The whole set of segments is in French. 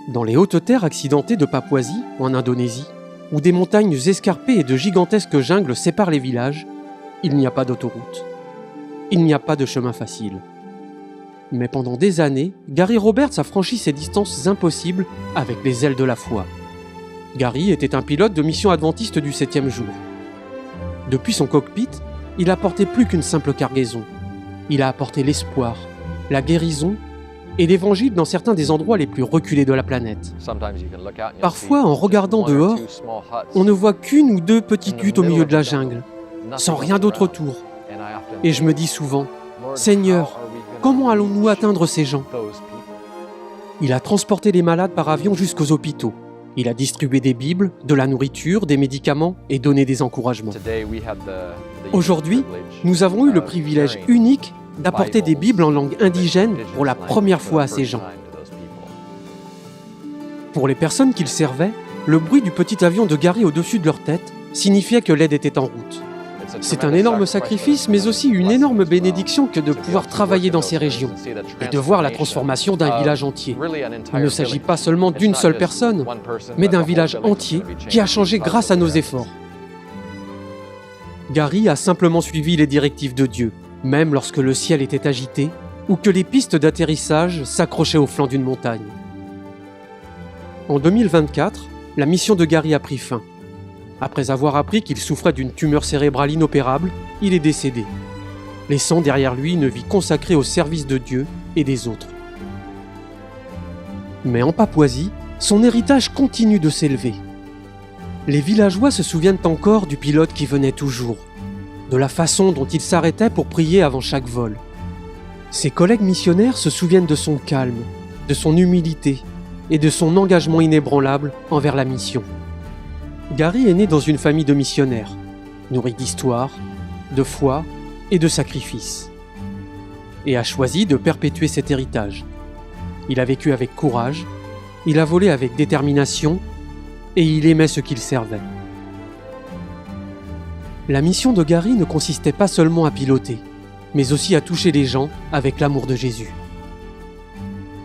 Dans les hautes terres accidentées de Papouasie, en Indonésie, où des montagnes escarpées et de gigantesques jungles séparent les villages, il n'y a pas d'autoroute. Il n'y a pas de chemin facile. Mais pendant des années, Gary Roberts a franchi ces distances impossibles avec les ailes de la foi. Gary était un pilote de mission adventiste du 7e jour. Depuis son cockpit, il apportait plus qu'une simple cargaison. Il a apporté l'espoir, la guérison et l'évangile dans certains des endroits les plus reculés de la planète. Parfois, en regardant dehors, on ne voit qu'une ou deux petites huttes au milieu de la jungle, sans rien d'autre autour. Et je me dis souvent, « Seigneur, comment allons-nous atteindre ces gens ?» Il a transporté les malades par avion jusqu'aux hôpitaux. Il a distribué des Bibles, de la nourriture, des médicaments et donné des encouragements. Aujourd'hui, nous avons eu le privilège unique d'apporter des Bibles en langue indigène pour la première fois à ces gens. Pour les personnes qu'il servait, le bruit du petit avion de Gary au-dessus de leur tête signifiait que l'aide était en route. C'est un énorme sacrifice, mais aussi une énorme bénédiction que de pouvoir travailler dans ces régions et de voir la transformation d'un village entier. Il ne s'agit pas seulement d'une seule personne, mais d'un village entier qui a changé grâce à nos efforts. Gary a simplement suivi les directives de Dieu, même lorsque le ciel était agité ou que les pistes d'atterrissage s'accrochaient au flanc d'une montagne. En 2024, la mission de Gary a pris fin. Après avoir appris qu'il souffrait d'une tumeur cérébrale inopérable, il est décédé, laissant derrière lui une vie consacrée au service de Dieu et des autres. Mais en Papouasie, son héritage continue de s'élever. Les villageois se souviennent encore du pilote qui venait toujours, de la façon dont il s'arrêtait pour prier avant chaque vol. Ses collègues missionnaires se souviennent de son calme, de son humilité et de son engagement inébranlable envers la mission. Gary est né dans une famille de missionnaires, nourrie d'histoire, de foi et de sacrifices, et a choisi de perpétuer cet héritage. Il a vécu avec courage, il a volé avec détermination, et il aimait ce qu'il servait. La mission de Gary ne consistait pas seulement à piloter, mais aussi à toucher les gens avec l'amour de Jésus.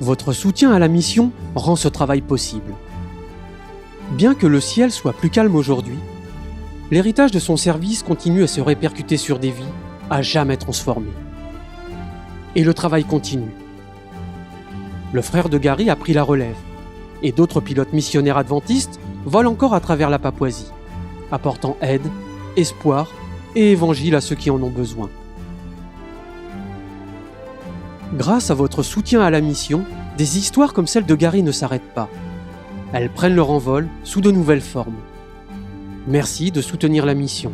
Votre soutien à la mission rend ce travail possible. Bien que le ciel soit plus calme aujourd'hui, l'héritage de son service continue à se répercuter sur des vies à jamais transformées. Et le travail continue. Le frère de Gary a pris la relève, et d'autres pilotes missionnaires adventistes volent encore à travers la Papouasie, apportant aide, espoir et évangile à ceux qui en ont besoin. Grâce à votre soutien à la mission, des histoires comme celle de Gary ne s'arrêtent pas. Elles prennent leur envol sous de nouvelles formes. Merci de soutenir la mission.